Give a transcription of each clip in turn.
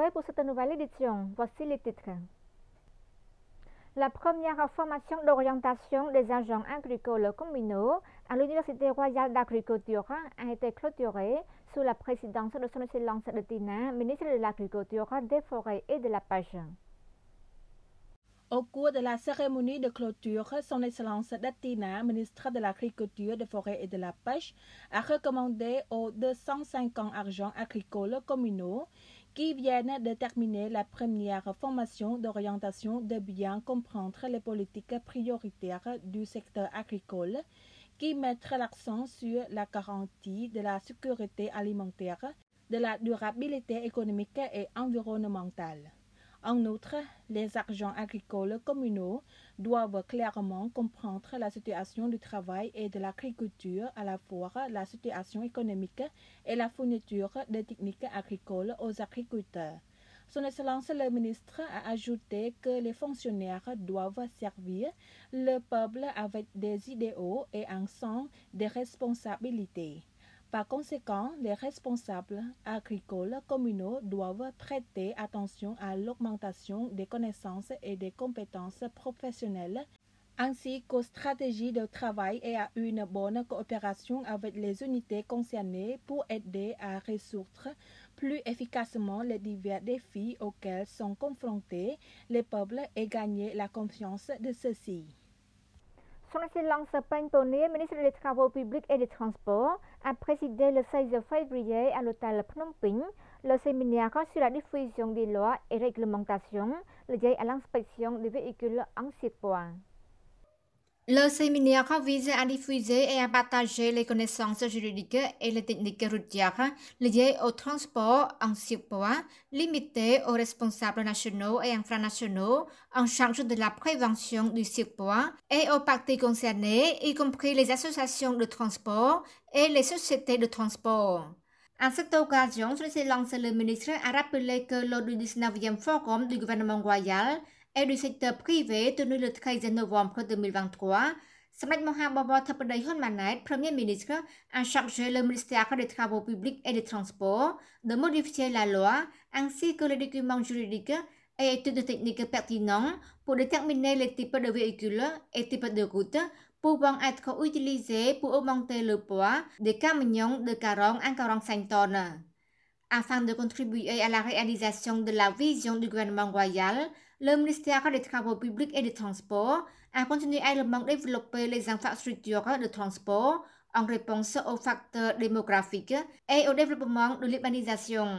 retrouvez pour cette nouvelle édition. Voici les titres. La première formation d'orientation des agents agricoles communaux à l'Université royale d'agriculture a été clôturée sous la présidence de Son Excellence de Tina, ministre de l'Agriculture, des Forêts et de la Pêche. Au cours de la cérémonie de clôture, Son Excellence Datina, ministre de l'Agriculture, des Forêts et de la Pêche, a recommandé aux 250 agents agricoles communaux qui viennent de terminer la première formation d'orientation de bien comprendre les politiques prioritaires du secteur agricole qui mettent l'accent sur la garantie de la sécurité alimentaire, de la durabilité économique et environnementale. En outre, les agents agricoles communaux doivent clairement comprendre la situation du travail et de l'agriculture, à la fois la situation économique et la fourniture de techniques agricoles aux agriculteurs. Son Excellence le ministre a ajouté que les fonctionnaires doivent servir le peuple avec des idéaux et un sens de responsabilité. Par conséquent, les responsables agricoles communaux doivent prêter attention à l'augmentation des connaissances et des compétences professionnelles, ainsi qu'aux stratégies de travail et à une bonne coopération avec les unités concernées pour aider à résoudre plus efficacement les divers défis auxquels sont confrontés les peuples et gagner la confiance de ceux-ci. Son Excellence Peng Ponier, ministre des Travaux publics et des Transports, a présidé le 16 février à l'hôtel Phnom Penh le séminaire sur la diffusion des lois et réglementations liées à l'inspection des véhicules en surpoids. Le séminaire vise à diffuser et à partager les connaissances juridiques et les techniques routières liées au transport en surpoids, limitées aux responsables nationaux et infranationaux en charge de la prévention du surpoids et aux parties concernées, y compris les associations de transport et les sociétés de transport. À cette occasion, Son Excellence le ministre a rappelé que lors du 19e forum du gouvernement royal et du secteur privé tenu le 13 novembre 2023, Samdech Mahabobor Thappadej Hun Manet, Premier ministre, a chargé le ministère des Travaux publics et des Transports de modifier la loi ainsi que les documents juridiques et études techniques pertinents pour déterminer les types de véhicules et types de routes pouvant être utilisés pour augmenter le poids des camions de 40 à 45 tonnes. Afin de contribuer à la réalisation de la vision du gouvernement royal, le ministère des Travaux publics et des Transports a continué à développer les infrastructures de transport en réponse aux facteurs démographiques et au développement de l'urbanisation.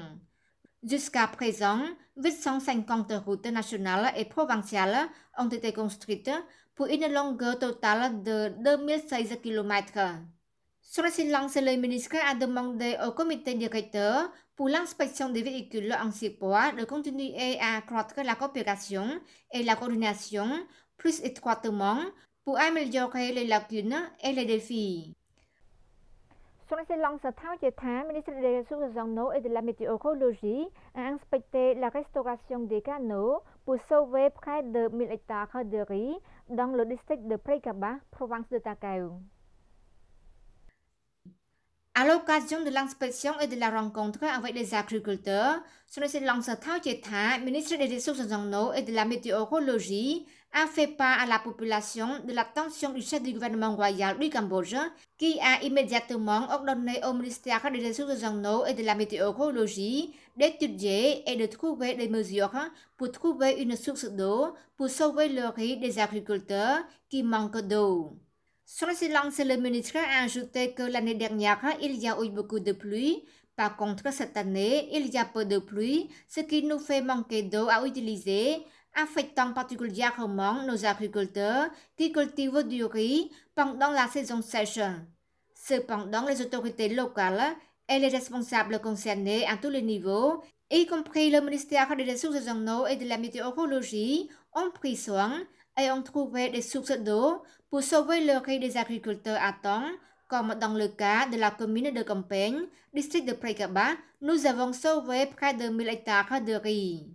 Jusqu'à présent, 850 routes nationales et provinciales ont été construites pour une longueur totale de 2016 km. Son Excellence le ministre a demandé au comité directeur pour l'inspection des véhicules en surpoids de continuer à accroître la coopération et la coordination plus étroitement pour améliorer les lacunes et les défis. Son Excellence Thao Cheta, ministre des Ressources en eau et de la météorologie, a inspecté la restauration des canaux pour sauver près de 1000 hectares de riz dans le district de Prekaba, province de Takeo. À l'occasion de l'inspection et de la rencontre avec les agriculteurs, Son Excellence Thao Cheta, ministre des Ressources en eau et de la météorologie, a fait part à la population de l'attention du chef du gouvernement royal du Cambodge, qui a immédiatement ordonné au ministère des Ressources en eau et de la météorologie d'étudier et de trouver des mesures pour trouver une source d'eau pour sauver le riz des agriculteurs qui manquent d'eau. Son Excellence le ministre a ajouté que l'année dernière, il y a eu beaucoup de pluie. Par contre, cette année, il y a peu de pluie, ce qui nous fait manquer d'eau à utiliser, affectant particulièrement nos agriculteurs qui cultivent du riz pendant la saison sèche. Cependant, les autorités locales et les responsables concernés à tous les niveaux, y compris le ministère des Ressources en eau et de la météorologie, ont pris soin et ont trouvé des sources d'eau pour sauver le riz des agriculteurs à temps, comme dans le cas de la commune de Kompeng, district de Prekaba, nous avons sauvé près de 1000 hectares de riz.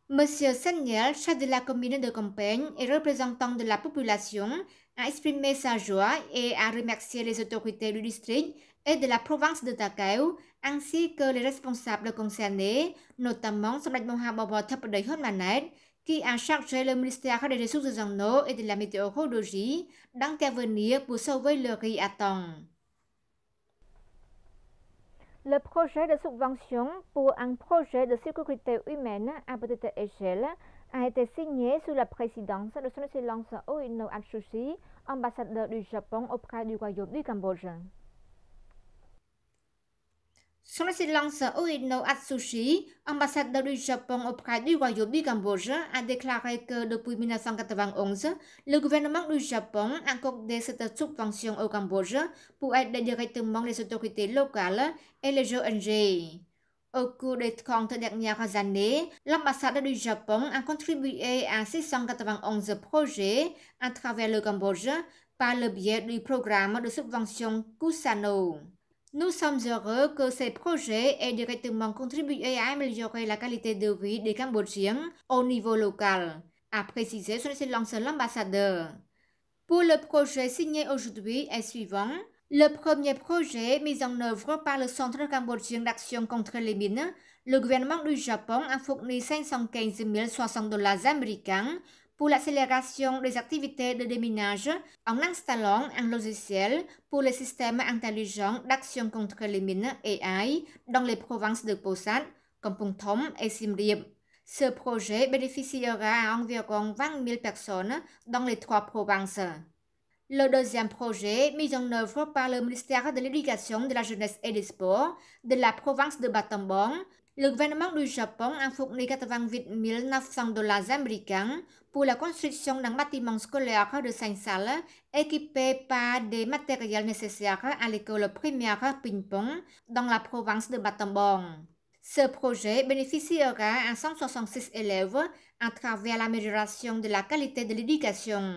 Monsieur Sanyel, chef de la commune de Kompeng et représentant de la population, a exprimé sa joie et a remercié les autorités du district et de la province de Takeo, ainsi que les responsables concernés, notamment Samdech Moha Bobo Thappadei Hotmanet, qui a chargé le ministère des Ressources en eau et de la météorologie d'intervenir pour sauver le riz à temps. Le projet de subvention pour un projet de sécurité humaine à petite échelle a été signé sous la présidence de son Excellence Oino Atsushi, ambassadeur du Japon auprès du Royaume du Cambodge. Son Excellence Oino Atsushi, ambassadeur du Japon auprès du Royaume du Cambodge, a déclaré que depuis 1991, le gouvernement du Japon a accordé cette subvention au Cambodge pour aider directement les autorités locales et les ONG. Au cours des 30 dernières années, l'ambassade du Japon a contribué à 691 projets à travers le Cambodge par le biais du programme de subvention Kusano. Nous sommes heureux que ces projets aient directement contribué à améliorer la qualité de vie des Cambodgiens au niveau local, a précisé son Excellence l'ambassadeur. Pour le projet signé aujourd'hui et suivant, le premier projet mis en œuvre par le Centre cambodgien d'action contre les mines, le gouvernement du Japon a fourni 515 060 $ américains pour l'accélération des activités de déminage en installant un logiciel pour les systèmes intelligents d'action contre les mines AI dans les provinces de Posat, Kampong Thom et Siem Reap. Ce projet bénéficiera à environ 20 000 personnes dans les 3 provinces. Le deuxième projet, mis en œuvre par le ministère de l'Éducation, de la Jeunesse et des Sports de la province de Battambang, le gouvernement du Japon a fourni 88 900 $ américains pour la construction d'un bâtiment scolaire de 5 salles équipé par des matériels nécessaires à l'école primaire Ping-Pong dans la province de Battambang. Ce projet bénéficiera à 166 élèves à travers l'amélioration de la qualité de l'éducation.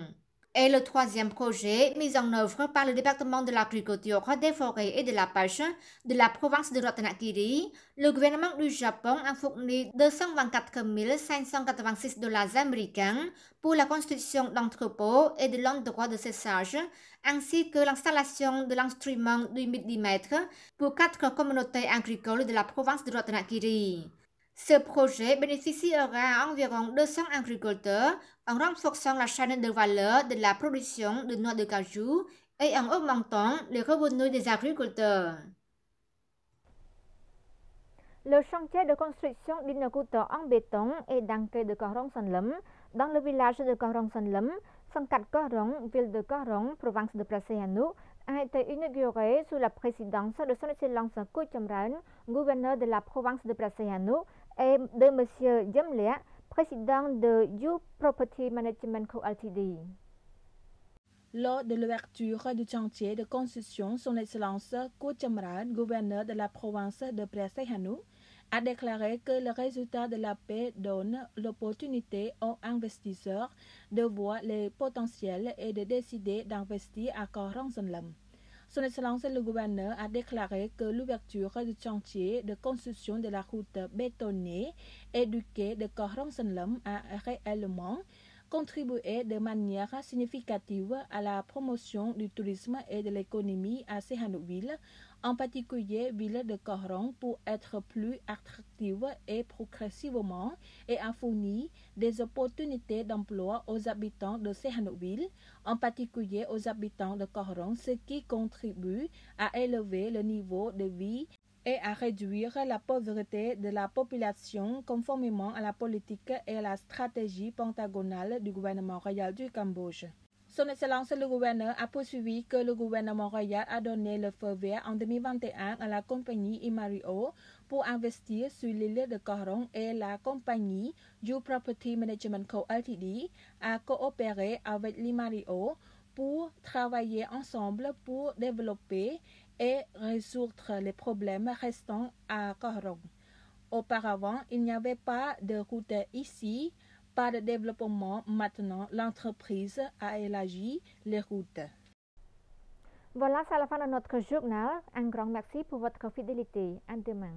Et le troisième projet, mis en œuvre par le département de l'agriculture, des forêts et de la pêche de la province de Ratanakiri, le gouvernement du Japon a fourni 224 586 $ américains pour la construction d'entrepôts et de l'endroit de séchage, ainsi que l'installation de l'instrument du millimètre pour 4 communautés agricoles de la province de Ratanakiri. Ce projet bénéficiera à environ 200 agriculteurs en renforçant la chaîne de valeur de la production de noix de cajou et en augmentant les revenus des agriculteurs. Le chantier de construction d'une route en béton et d'un quai de Korong Sanlem dans le village de Korong Sanlem, Sankat Korong, ville de Korong, province de Praseanu, a été inauguré sous la présidence de son Excellence Koh Chamran, gouverneur de la province de Praseanu, et de M. Jamlea, président de You Property Management Co. Ltd. Lors de l'ouverture du chantier de construction, son Excellence Koh Chamran, gouverneur de la province de Praseanu, a déclaré que le résultat de la paix donne l'opportunité aux investisseurs de voir les potentiels et de décider d'investir à Korong Sanlem. Son Excellence le gouverneur a déclaré que l'ouverture du chantier de construction de la route bétonnée et du quai de Korong Sanlem a réellement contribué de manière significative à la promotion du tourisme et de l'économie à Sihanoukville, en particulier ville de Korong, pour être plus attractive et progressivement, et a fourni des opportunités d'emploi aux habitants de Sihanoukville, en particulier aux habitants de Korong, ce qui contribue à élever le niveau de vie et à réduire la pauvreté de la population conformément à la politique et à la stratégie pentagonale du gouvernement royal du Cambodge. Son Excellence le gouverneur a poursuivi que le gouvernement royal a donné le feu vert en 2021 à la compagnie Imario pour investir sur l'île de Korong et la compagnie You Property Management Co. Ltd. A coopéré avec l'Imario pour travailler ensemble pour développer et résoudre les problèmes restants à Korong. Auparavant, il n'y avait pas de route ici, pas de développement. Maintenant, l'entreprise a élargi les routes. Voilà, c'est la fin de notre journal. Un grand merci pour votre fidélité. À demain.